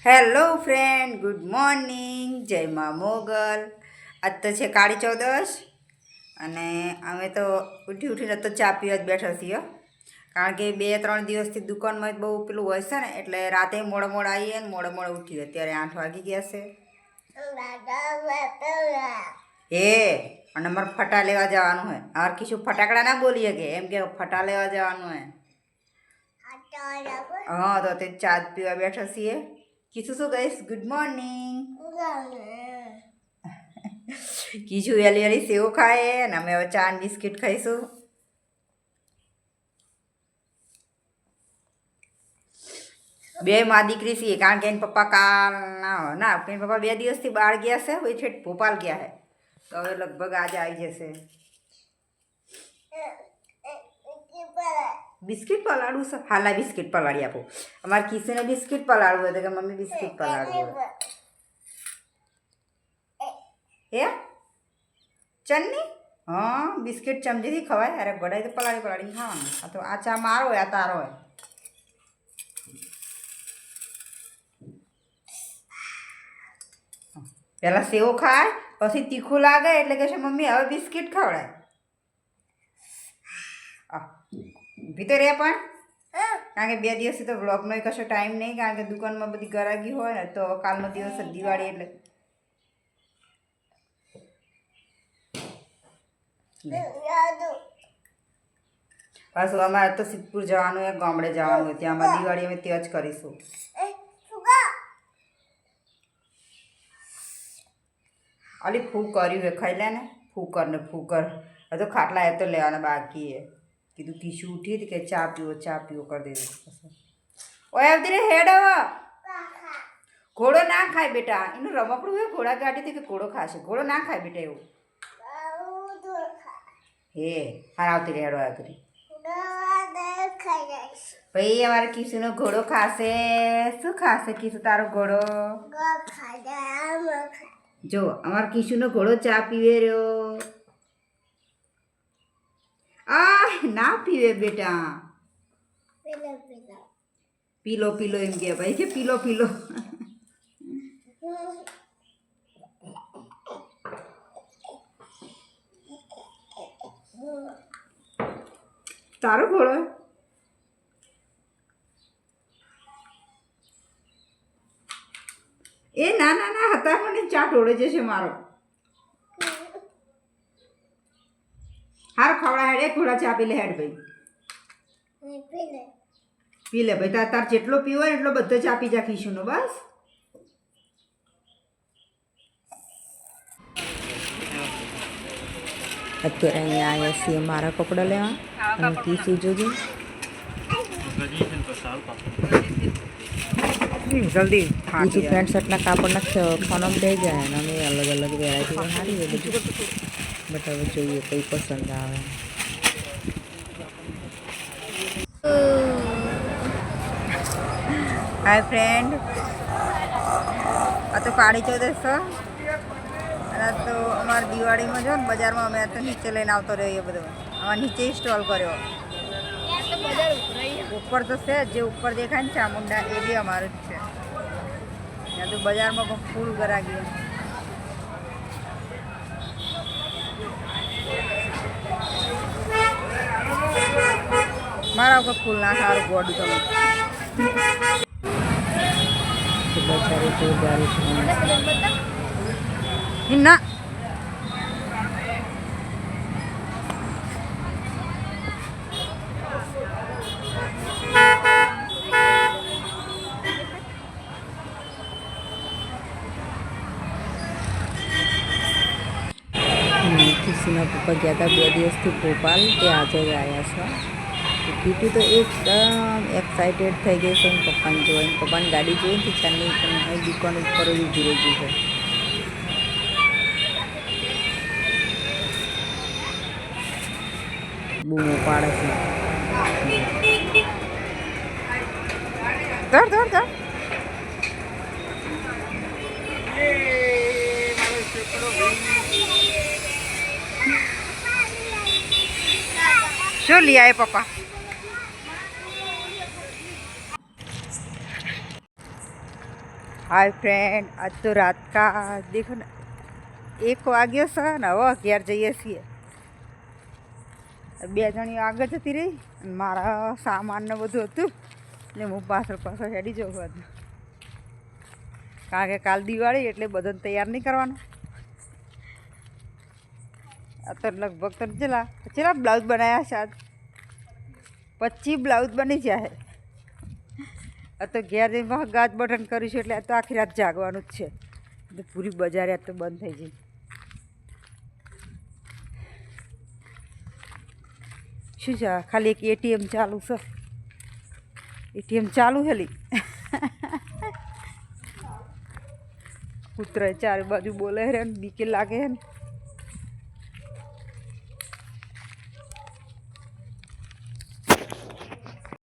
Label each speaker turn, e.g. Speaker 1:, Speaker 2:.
Speaker 1: Hello friend, good morning. જય મા મોગલ. આજ તો છે કાળી ચૌદશ અને અમે તો ઉઠીને તો ચા પીવા જ બેઠા છીએ, કારણ કે 2-3 દિવસથી દુકાનમાં બહુ પેલું હોય છે ને, એટલે રાતે મોડા આવીએ ને મોડા ઉઠીએ. અત્યારે 8 વાગી ગયા છે. અને અમારે ફટા લેવા જવાનું હોય. આર કીશું ફટાકડા ના બોલીએ કે એમ કે ફટા લેવા જવાનું હોય. હા, તો તે ચા પીવા બેઠા છીએ. કીધું શું કહીશ? Good morning. કીધું વહેલી સેવ ખાય અને અમે હવે ચા બિસ્કિટ ખાઈશું. બે માં દીકરી છીએ, કારણ કે એના પપ્પા એના પપ્પા 2 દિવસથી બહાર ગયા છે, હોય છે ભોપાલ ગયા છે, તો હવે લગભગ આજે આવી જશે. બિસ્કિટ પલાળું છે? હાલા બિસ્કિટ પલાળી આપો. અમારે કિશુને બિસ્કિટ પલાળવું હોય તો કે મમ્મી બિસ્કિટ પલાળવું હોય. હે ચન્ની? હા, બિસ્કિટ ચમચીથી ખવાય. અરે ગળાઈ તો પલાળી ખાવાનું. આ તો આ ચા મારો હોય, આ તારો હોય. પહેલાં સેવ ખાય, પછી તીખું લાગે એટલે કે છે મમ્મી હવે બિસ્કિટ ખવડાય. ભીતર રે પણ, કારણ કે 2 દિવસથી તો વ્લોગનો કશો ટાઈમ નહીં, કારણ કે દુકાનમાં બધી ગરાગી હોય ને, તો કાલનો દિવસ જ દિવાળી એટલે પાછું અમારે તો સિદ્ધપુર જવાનું હોય, ગામડે જવાનું હોય, ત્યાં અમારે દિવાળી અમે ત્યાં જ કરીશું. અલી ફૂ કર્યું હોય, ખાઈ લે ને. ફૂકર હવે તો ખાટલા એ તો લેવાના બાકી એ. કીધું કીશું ઉઠી હતી કે ચા પીવો કરી દીધું. ઓય આવતી રે હેડ. ઘોડો ના ખાય બેટા, એનું રમકડું હોય. ઘોડા ગાડી કે ઘોડો ખાશે. ઘોડો ના ખાય બેટા એવું. હે હાર આવતી રે હેડો આવતી રે. ભાઈ અમારે કીશુનો ઘોડો ખાશે. શું ખાશે કીશું તારો ઘોડો? જો અમારે કીશુનો ઘોડો ચા પીવે રહ્યો. આ ના પીવે બેટા. પીલો એમ કે ભાઈ કે પીલો. તારો ઘોડો એ ના હતા, મને ચા ઢોળે જશે મારો. હાર ખવડા હેડ. ઘોડા ચા પી લે હેડ ભાઈ. પી લે ભાઈ. તાર જેટલો પીવો હોય એટલો બધો ચા પી જા કીશુંનો. બસ અત્યારે અહીંયા આવ્યા છીએ મારા કપડાં લેવા, અને કીશું જોજો જલ્દી કીશું પેન્ટ શર્ટના કાપડના ફોનમ થઈ જાય, અને અમે અલગ વેરાયટી સારી હોય બધું. બટ હવે જોઈએ કઈ પસંદ આવે. હાય ફ્રેન્ડ, આ તો કાળી ચૌદશ છે, અને તો અમારે દિવાળીમાં જો ને બજારમાં અમે તો નીચે લઈને આવતો રહ્યો. એ બધો અમારે નીચે સ્ટોલ કર્યો. ઉપર તો છે જે ઉપર દેખાય ને ચામુંડા, એ બી અમારું જ છે. ત્યાં તો બજારમાં પણ ફૂલ ગરાગી. મારા ઉપર ફૂલ ના સારું ગોડું તમે ના. કીશુના પપ્પા ગયા હતા 2 દિવસથી ભોપાલ, તે આજે જ આવ્યા છે. કીટુ તો એકદમ એક્સાઇટેડ થઈ ગઈ છે પપ્પાને જોઈને. પપ્પાની ગાડી જોઈને ચાની પણ દુકાન ઉપર જ ઊભી રહી ગઈ છે. બૂમો પાડે છે. ધર શું લઈ આવે પપ્પા? हाय फ्रेंड, आज तो रात का देखो ना 1 वाग्यो છે ને હવે ઘેર જઈએ છીએ. 2 જણીઓ આગળ જતી રહી અને મારા સામાન ને બધું હતું એટલે હું પાછળ હેડી જાઉં છું. કારણ કે કાલ દિવાળી એટલે બધાને તૈયાર નહીં કરવાનું. આ તો લગભગ તો ચેલા બ્લાઉઝ બનાવ્યા છે આજ 25 બ્લાઉઝ બની જાય. આ તો ઘેર જઈને ગાજ બટન કરીશું એટલે આ તો આખી રાત જાગવાનું જ છે. તો પૂરી બજાર આજ તો બંધ થઈ જાય. શું છે ખાલી એક એટીએમ ચાલુ છે. એટીએમ ચાલુ હેલી કૂતરા ચારે બાજુ બોલે રે ને બીકે લાગે હે ને.